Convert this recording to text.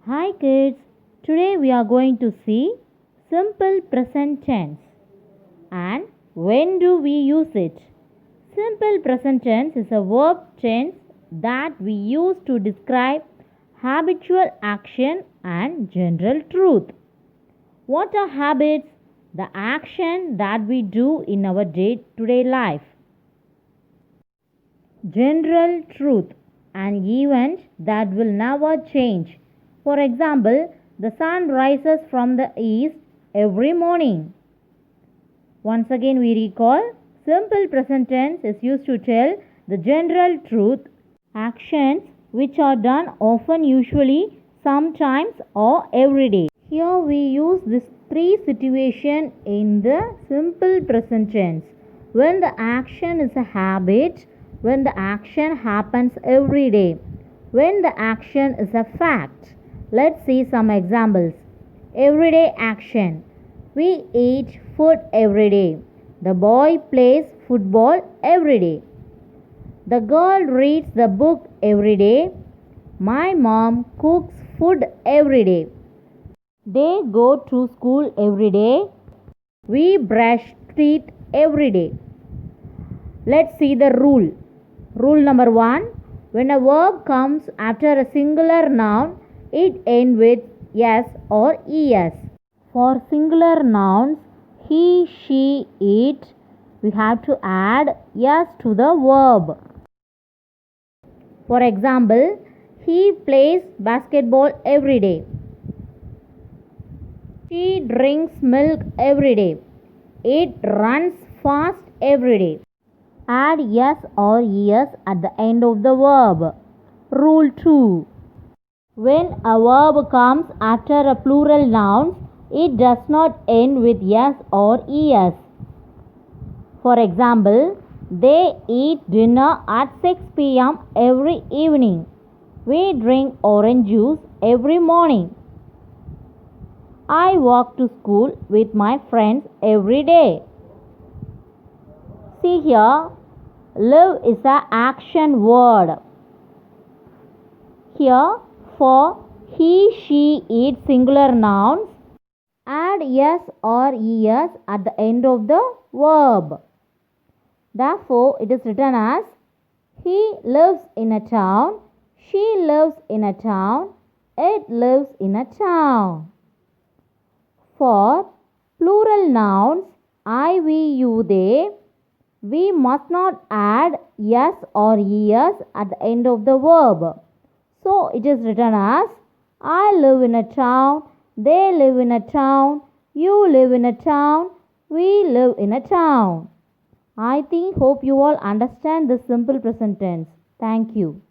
Hi kids, today we are going to see simple present tense and when do we use it. Simple present tense is a verb tense that we use to describe habitual action and general truth. What are habits? The action that we do in our day-to-day life. General truth, an event that will never change. For example, the sun rises from the east every morning. Once again we recall, simple present tense is used to tell the general truth, actions which are done often, usually, sometimes or every day. Here we use these three situations in the simple present tense. When the action is a habit, when the action happens every day, when the action is a fact. Let's see some examples. Everyday action. We eat food every day. The boy plays football every day. The girl reads the book every day. My mom cooks food every day. They go to school every day. We brush teeth every day. Let's see the rule. Rule number 1. When a verb comes after a singular noun, it ends with s or es. For singular nouns, he, she, it, we have to add s to the verb. For example, he plays basketball every day. She drinks milk every day. It runs fast every day. Add s or es at the end of the verb. Rule 2. When a verb comes after a plural noun, it does not end with s or es. For example, they eat dinner at 6 p.m. every evening. We drink orange juice every morning. I walk to school with my friends every day. See here, live is an action word. Here, for he, she, it singular nouns, add s or es at the end of the verb. Therefore, it is written as he lives in a town, she lives in a town, it lives in a town. For plural nouns, I, we, you, they, we must not add s or es at the end of the verb. So it is written as I live in a town, they live in a town, you live in a town, we live in a town. I hope you all understand this simple present tense. Thank you.